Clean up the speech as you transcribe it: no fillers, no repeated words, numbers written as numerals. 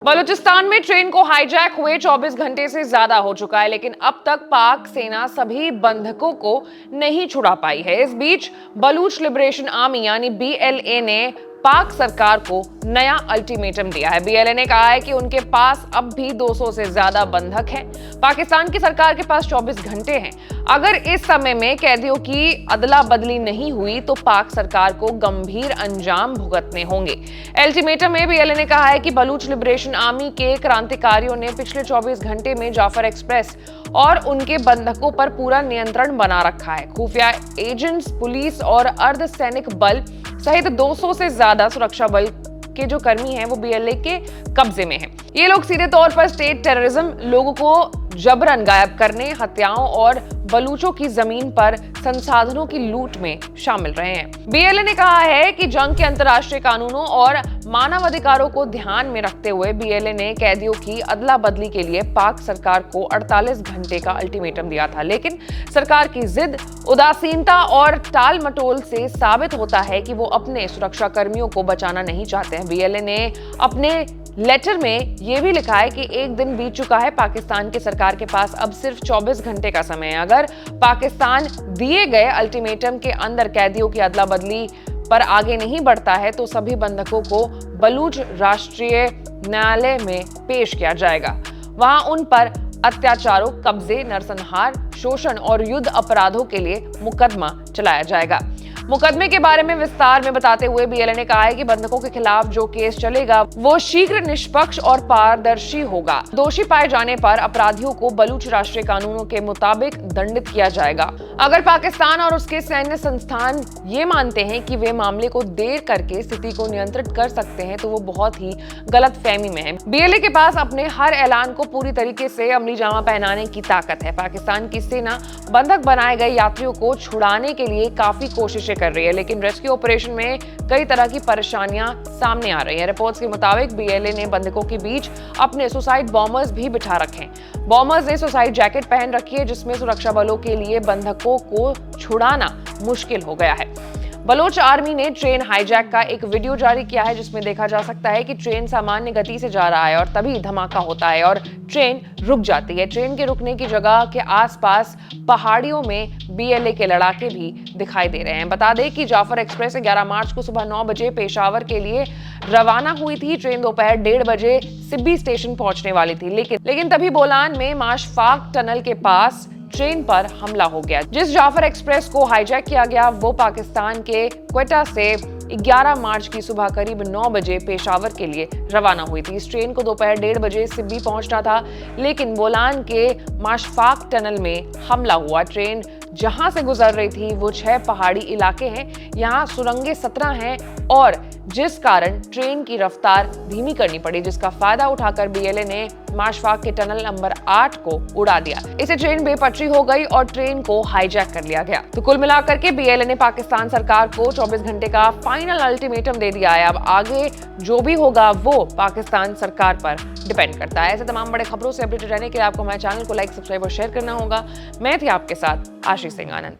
बलूचिस्तान में ट्रेन को हाईजैक हुए 24 घंटे से ज्यादा हो चुका है, लेकिन अब तक पाक सेना सभी बंधकों को नहीं छुड़ा पाई है। इस बीच बलूच लिबरेशन आर्मी यानी बीएलए ने पाक सरकार को नया अल्टीमेटम दिया है। बीएलए ने कहा है कि उनके पास अब भी 200 से ज्यादा बंधक हैं। पाकिस्तान की सरकार के पास 24 घंटे हैं। अगर इस समय में कैदियों की अदला बदली नहीं हुई तो पाक सरकार को गंभीर अंजाम भुगतने होंगे। अल्टीमेटम में बीएलए ने कहा है कि बलूच लिबरेशन आर्मी के क्रांतिकारियों ने पिछले 24 घंटे में जाफर एक्सप्रेस और उनके बंधकों पर पूरा नियंत्रण बना रखा है। खुफिया एजेंट्स, पुलिस और अर्धसैनिक बल सहित 200 से ज्यादा सुरक्षा बल के जो कर्मी हैं वो बीएलए के कब्जे में हैं। ये लोग सीधे तौर पर स्टेट टेररिज्म, लोगों को जबरन गायब करने, हत्याओं और बलूचों की जमीन पर संसाधनों की लूट में शामिल रहे हैं। बीएलए ने कहा है कि जंग के अंतर्राष्ट्रीय कानूनों और मानव अधिकारों को ध्यान में रखते हुए बीएलए ने कैदियों की अदला बदली के लिए पाक सरकार को 48 घंटे का अल्टीमेटम दिया था, लेकिन सरकार की जिद, उदासीनता और टाल मटोल से साबित होता है कि वो अपने सुरक्षा कर्मियों को बचाना नहीं चाहते हैं। बीएलए ने अपने लेटर में यह भी लिखा है कि एक दिन बीत चुका है, पाकिस्तान की सरकार के पास अब सिर्फ 24 घंटे का समय है। अगर पाकिस्तान दिए गए अल्टीमेटम के अंदर कैदियों की अदला बदली पर आगे नहीं बढ़ता है तो सभी बंधकों को बलूच राष्ट्रीय न्यायालय में पेश किया जाएगा। वहां उन पर अत्याचारों, कब्जे, नरसंहार, शोषण और युद्ध अपराधों के लिए मुकदमा चलाया जाएगा। मुकदमे के बारे में विस्तार में बताते हुए बीएलए ने कहा है कि बंधकों के खिलाफ जो केस चलेगा वो शीघ्र, निष्पक्ष और पारदर्शी होगा। दोषी पाए जाने पर अपराधियों को बलूच राष्ट्रीय कानूनों के मुताबिक दंडित किया जाएगा। अगर पाकिस्तान और उसके सैन्य संस्थान ये मानते हैं कि वे मामले को देर करके स्थिति को नियंत्रित कर सकते हैं तो वो बहुत ही गलतफहमी में है। बीएलए के पास अपने हर ऐलान को पूरी तरीके से अमली जामा पहनाने की ताकत है। पाकिस्तान की सेना बंधक बनाए गए यात्रियों को छुड़ाने के लिए काफी कोशिशें कर रही है, लेकिन रेस्क्यू ऑपरेशन में कई तरह की परेशानियां सामने आ रही हैं। रिपोर्ट्स के मुताबिक बीएलए ने बंधकों के बीच अपने सुसाइड बॉम्बर्स भी बिठा रखे हैं। बॉम्बर्स ने सुसाइड जैकेट पहन रखी है, जिसमें सुरक्षा बलों के लिए बंधकों को छुड़ाना मुश्किल हो गया है। बलोच आर्मी ने ट्रेन हाईजैक का एक वीडियो जारी किया है, जिसमें देखा जा सकता है कि ट्रेन सामान्य गति से जा रहा है और तभी धमाका होता है और ट्रेन रुक जाती है। ट्रेन के रुकने की जगह के आसपास पहाड़ियों में बीएलए के लड़ाके भी दिखाई दे रहे हैं। बता दें कि जाफर एक्सप्रेस 11 मार्च को सुबह 9 बजे पेशावर के लिए रवाना हुई थी। ट्रेन दोपहर 1:30 बजे सिब्बी स्टेशन पहुंचने वाली थी, लेकिन तभी बोलान में माशफाक टनल के पास ट्रेन पर हमला हो गया। जिस जाफर एक्सप्रेस को हाईजैक किया गया वो पाकिस्तान के क्वेटा से 11 मार्च की सुबह करीब 9 बजे पेशावर के लिए रवाना हुई थी। इस ट्रेन को दोपहर 1:30 बजे सिब्बी पहुंचना था, लेकिन बोलान के माशफाक टनल में हमला हुआ। ट्रेन जहां से गुजर रही थी वो 6 पहाड़ी इलाके हैं, यहाँ सुरंगें 17 हैं और जिस कारण ट्रेन की रफ्तार धीमी करनी पड़ी, जिसका फायदा उठाकर बीएलए ने माशफाक के टनल नंबर 8 को उड़ा दिया। इससे ट्रेन बेपटरी हो गई और ट्रेन को हाईजैक कर लिया गया। तो कुल मिलाकर के बीएलए ने पाकिस्तान सरकार को 24 घंटे का फाइनल अल्टीमेटम दे दिया है। अब आगे जो भी होगा वो पाकिस्तान सरकार पर डिपेंड करता है। ऐसे तमाम बड़े खबरों से अपडेटेड रहने के लिए आपको हमारे चैनल को लाइक, सब्सक्राइब और शेयर करना होगा। मैं थी आपके साथ आशीष सिंह आनंद।